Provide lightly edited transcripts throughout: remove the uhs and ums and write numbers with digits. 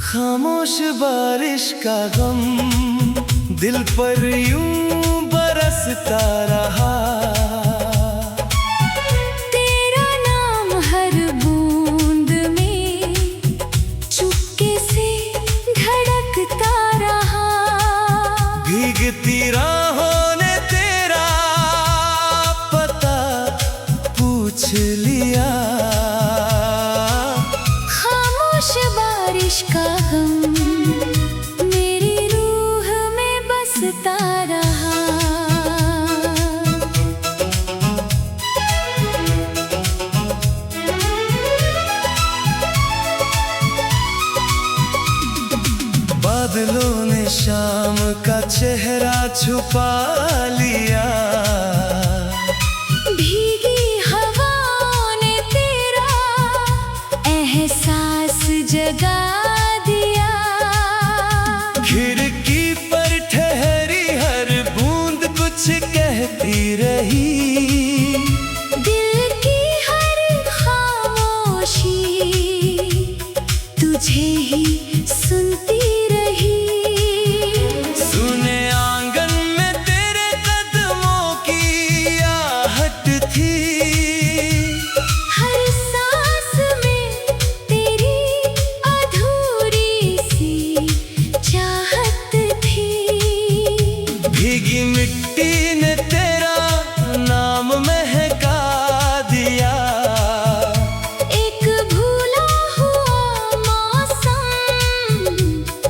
खामोश बारिश का गम दिल पर यूं बरसता रहा। तेरा नाम हर बूंद में चुपके से धड़कता रहा। भीगती राहों ने तेरा पता पूछ लिया। खामोश बारिश का गम मेरी रूह में बसता रहा। बादलों ने शाम का चेहरा छुपा लिया। भीगी हवाओं ने तेरा एहसास जगा दिया। खिड़की पर ठहरी हर बूंद कुछ कहती रही। दिल की हर खामोशी तुझे ही सुनती रही। सुने आंगन में तेरे कदमों की आहट थी। हर सांस में तेरी अधूरी सी चाहत थी। भीगी मिट्टी ने तेरा नाम महका दिया। एक भूला हुआ मौसम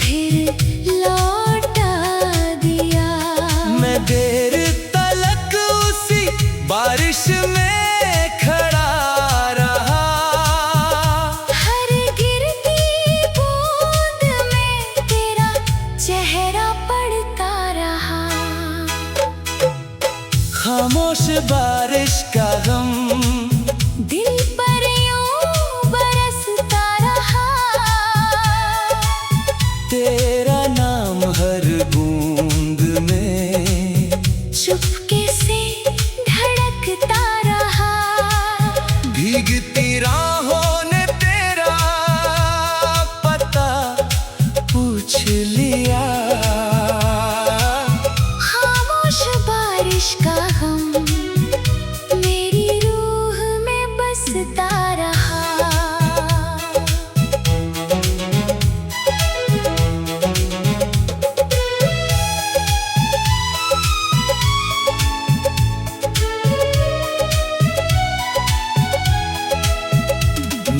फिर लौटा दिया। मैं देर तलक उसी बारिश में खड़ा रहा। हर गिरती बूंद में तेरा चेहरा पड़ता रहा। खामोश बारिश का गम दिल पर यूं बरसता रहा। तेरा नाम हर बूंद में चुपके से धड़कता रहा। भीगती राहों ने तेरा पता पूछ लिया। खामोश बारिश का गम मेरी रूह में बसता रहा।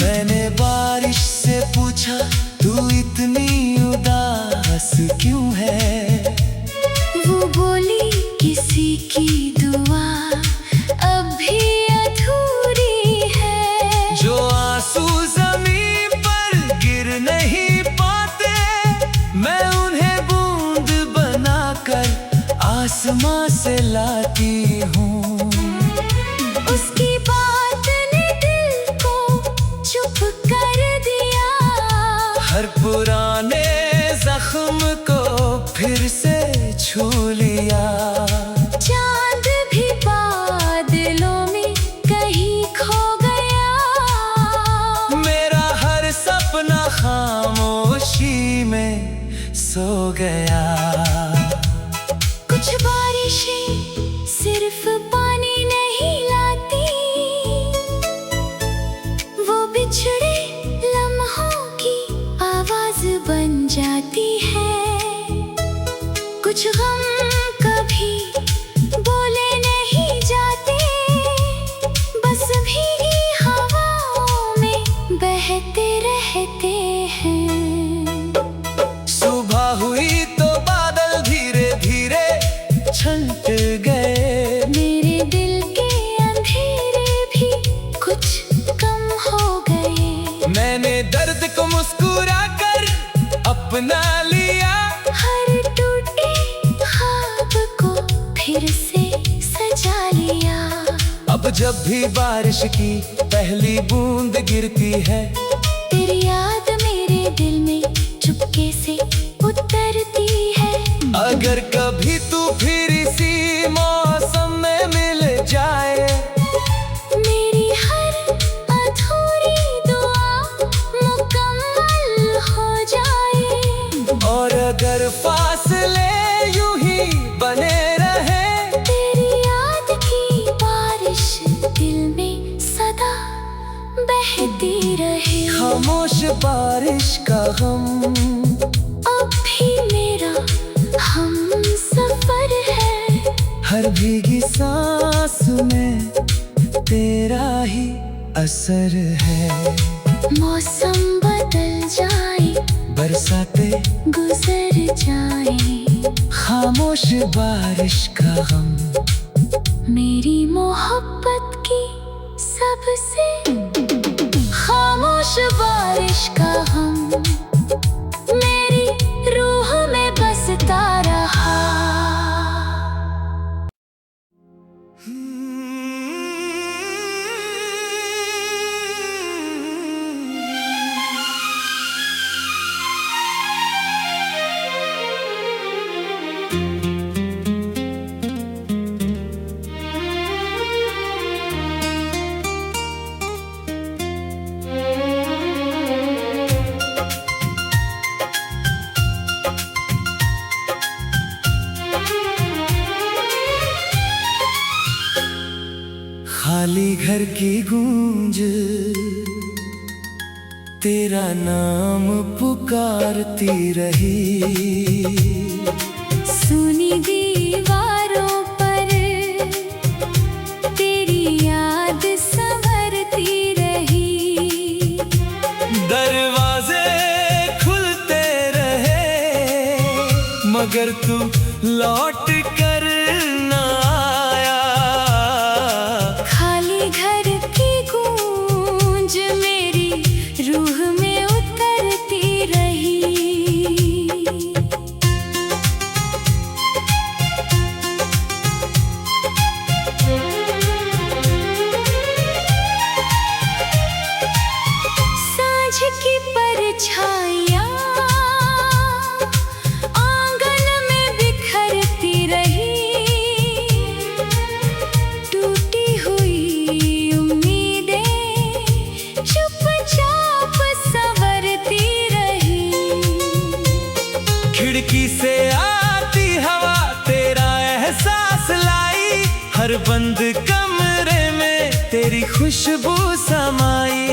मैंने बारिश से पूछा तू इतनी उदास क्यों है। वो बोली किसी की दुआ अब भी अधूरी है। जो आंसू जमीन पर गिर नहीं पाते मैं उन्हें बूंद बनाकर आसमां से लाती हूँ। उसकी बात ने दिल को चुप कर दिया। हर पुराने जख्म को फिर से छू लिया। चांद भी बादलों में कहीं खो गया। मेरा हर सपना खामोशी में सो गया। कुछ बारिशें सिर्फ अपना लिया। हर टूटे ख्वाब को फिर से सजा लिया। अब जब भी बारिश की पहली बूंद गिरती है, तेरी याद मेरे दिल में चुपके से उतरती है। अगर कभी तू फिर इसी मौसम में मिल जाए, मेरी हर अधूरी दुआ मुकम्मल हो जाए। और अगर फासले यूं ही बने रहे, तेरी याद की बारिश दिल में सदा बहती रहे। खामोश बारिश का गम अब भी मेरा हम सफर है। हर भीगी सांस में तेरा ही असर है। मौसम बदल जाए, बरसातें गुजर जाए, खामोश बारिश का गम मेरी मोहब्बत की सबसे खामोश बारिश का हम मेरी रूह में बसता रहा। खाली घर की गूंज तेरा नाम पुकारती रही। सुनी दीवारों पर तेरी याद संवरती रही। दरवाजे खुलते रहे मगर तू लौट कर ना आया। खाली घर की गूंज मेरी रूह में उतरती रही। सांझ की परछाइयाँ आंगन में बिखरती रही। टूटी हुई उम्मीदें चुपचाप संवरती रही। खिड़की से आती हवा तेरा एहसास लाई। हर बंद कमरे में तेरी खुशबू समाई।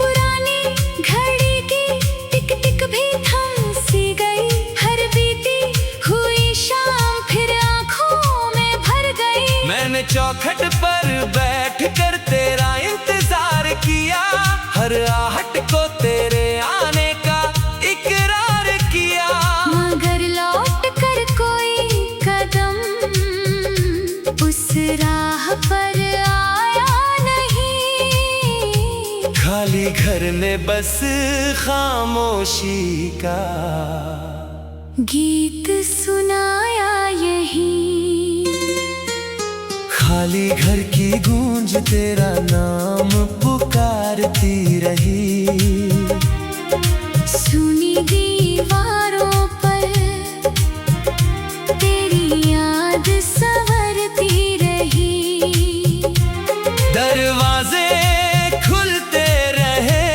पुरानी घड़ी की टिक टिक भी थम सी गई। हर बीती हुई शाम फिर आंखों में भर गई। मैंने चौखट पर बैठ कर तेरा इंतजार किया। हर आहट को तेरे आने का इकरार किया। मगर लौट कर कोई कदम उस राह पर आया नहीं। खाली घर ने बस खामोशी का गीत सुनाया यही। खाली घर की गूंज तेरा नाम पुकारती रही। सुनी दीवारों पर तेरी याद संवरती रही। दरवाजे खुलते रहे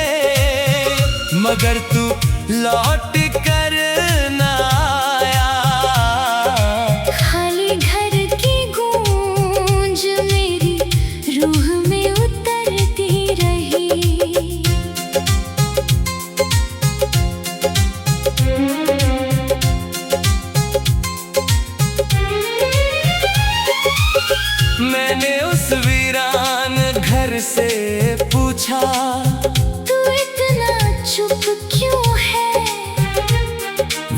मगर तू लौट कर ना आया। खाली घर की गूंज मेरी रूह में उतरती रही। मैंने उस वीरान घर से पूछा, तू इतना चुप क्यों है?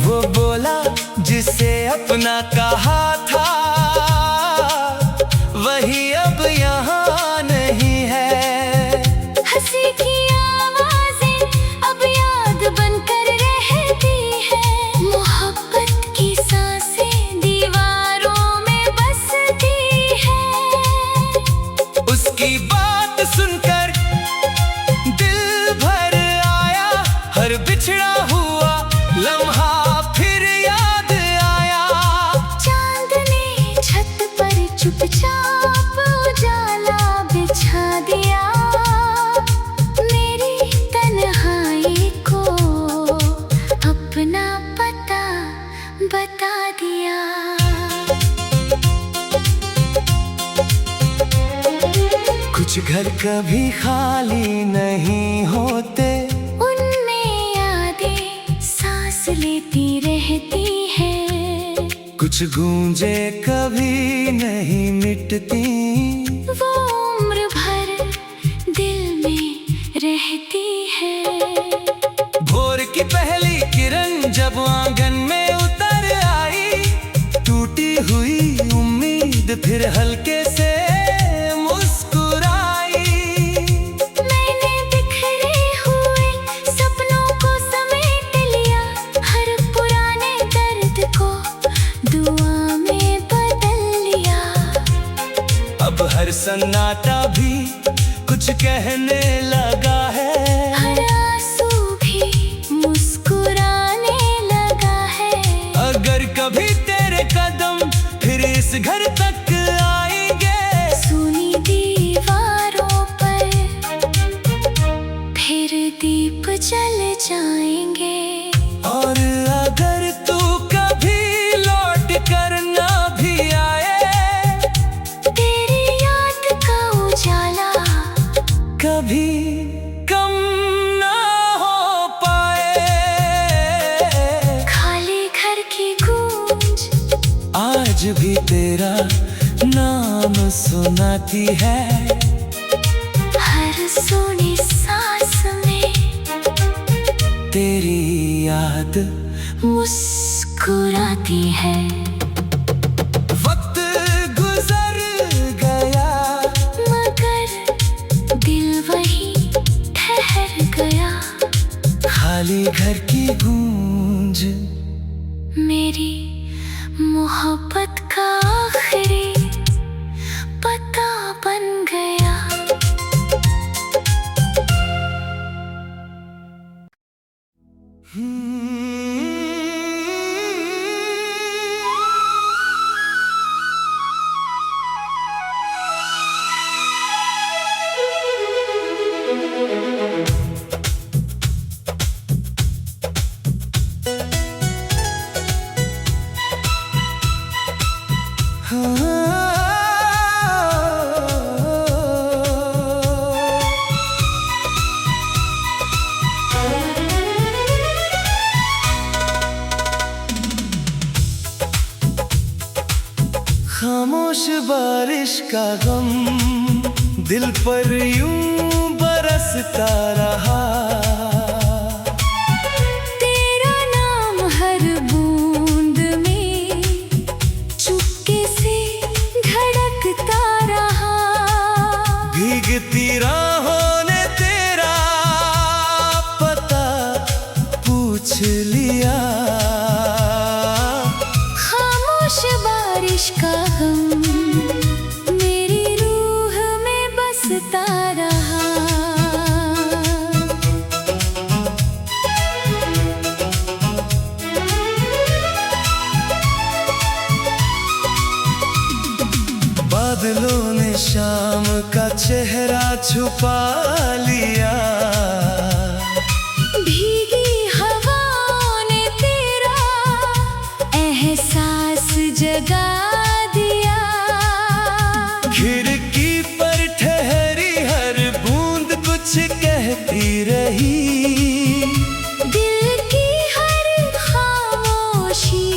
वो बोला जिसे अपना कहा था वही अब यहाँ नहीं है। हंसी की आवाजें अब याद बनकर रहती है। उसकी बात सुनकर दिल भर आया, हर बिछड़ा हुआ लम्हा फिर याद आया। चांद ने छत पर चुपचाप उजाला बिछा दिया, मेरी तन्हाई को अपना पता बता दिया। कुछ घर कभी खाली नहीं होते, उनमें यादें सांस लेती रहती है। कुछ गूंजे कभी नहीं मिटती, वो उम्र भर दिल में रहती है। भोर की पहली किरण जब आंगन में उतर आई, टूटी हुई उम्मीद फिर हल्के से मुस्कुराई। मैंने बिखरे हुए सपनों को समेट लिया, हर पुराने दर्द को दुआ में बदल लिया। अब हर सन्नाटा भी कुछ कहने लगा है, हर आंसू भी मुस्कुराने लगा है। अगर कभी तेरे कदम फिर इस घर तक आएंगे, सुनी दीवारों पर फिर दीप जल जाएंगे। और अगर तू कभी लौट कर ना भी आए, तेरी याद का उजाला कभी कम ना हो पाए। खाली घर की गूंज आज भी तेरा नाम सुनाती है, हर सोनी सांस में तेरी याद मुस्कुराती है। वक्त गुजर गया मगर दिल वही ठहर गया, खाली घर की गूंज मेरी मोहब्बत का आखिरी पता बन गया। खामोश बारिश का गम दिल पर यूं बरसता रहा, तेरा नाम हर बूंद में चुपके से धड़कता रहा। भीगती राहों ने तेरा पता पूछ लिया, खामोश बारिश का गम मेरी रूह में बसता रहा। बादलों ने शाम का चेहरा छुपा लिया, भीगी हवाओं ने तेरा एहसास जगा दिया। खिड़की पर ठहरी हर बूंद कुछ कहती रही, दिल की हर खामोशी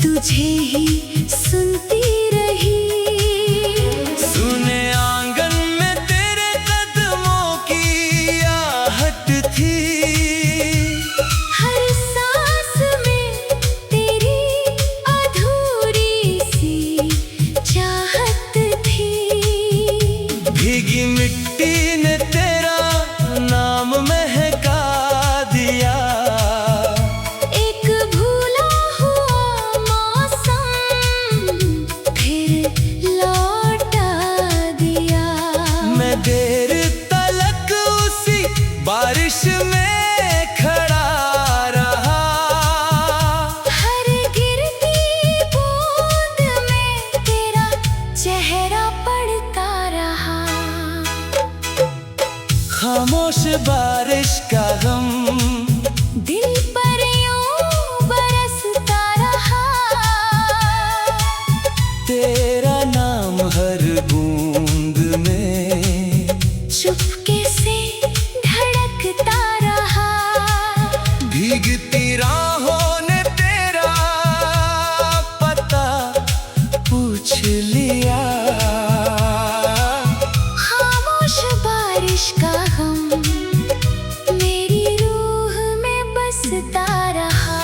तुझे ही सुनती रही। सुने आंगन में तेरे कदमों खामोश बारिश का गम दिल पर यूं बरसता रहा, तेरा नाम हर बूंद में चुपके से धड़कता रहा। भीगती राहों ने तेरा पता पूछ लिया। खामोश बारिश का गम मेरी रूह में बसता रहा।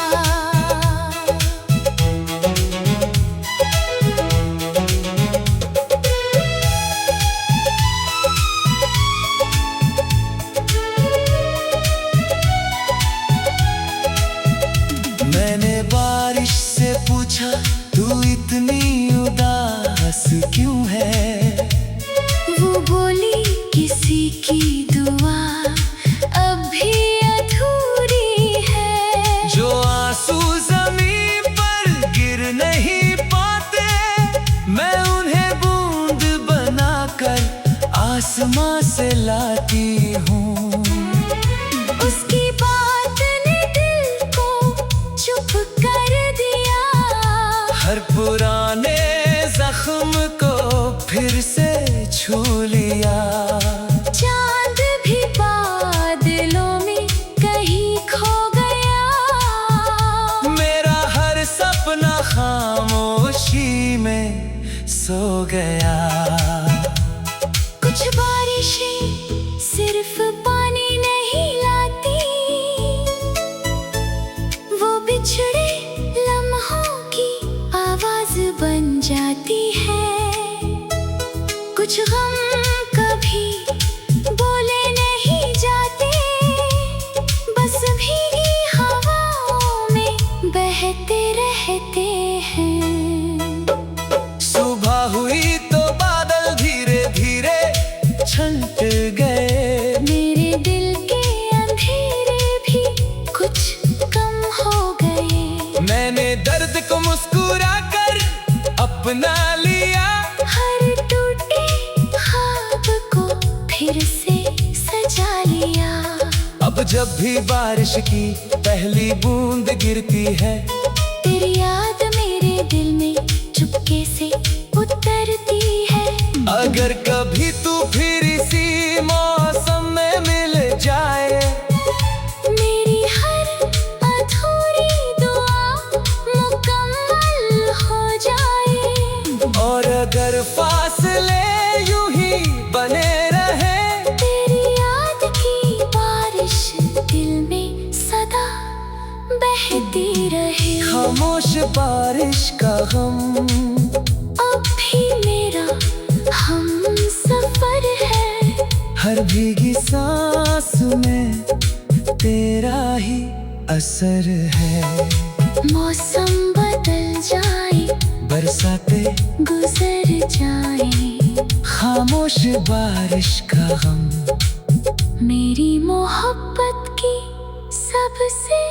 मैंने बारिश से पूछा तू इतनी उदास क्यों है? वो बोली किसी की दुआ अब भी अधूरी है। जो आंसू जमीन पर गिर नहीं पाते, मैं उन्हें बूंद बनाकर आसमां से लाती हूँ। उसकी बात ने दिल को चुप कर दिया। हर पुराने जख्म को फिर से छू लिया। चांद भी बादलों में कहीं खो गया। मेरा हर सपना खामोशी में सो गया। कुछ बारिशें सिर्फ पानी नहीं लाती, वो बिछड़े लम्हों की आवाज बन जाती है। कुछ गम कभी बोले नहीं जाते, बस भीगी हवाओं में बहते रहते हैं। सुबह हुई तो बादल धीरे धीरे छंट गए। मेरे दिल के अंधेरे भी कुछ कम हो गए। मैंने दर्द को मुस्कुरा कर अपना लिया। हर टूटे ख्वाब को फिर से सजा लिया। अब जब भी बारिश की पहली बूंद गिरती है, तेरी याद मेरे दिल में चुपके से उतरती है। अगर कभी तू फिर इसी मौसम में मिल जाए, मेरी हर अधूरी दुआ मुकम्मल हो जाए। और अगर फासले यूं ही बने रहे, तेरी याद की बारिश दिल में सदा बहती रहे। खामोश बारिश का गम अब भी मेरा हम सफर है। हर भीगी सांस में तेरा ही असर है। मौसम बदल जाए, बरसाते गुजर जाए, खामोश बारिश का गम मेरी मोहब्बत की सबसे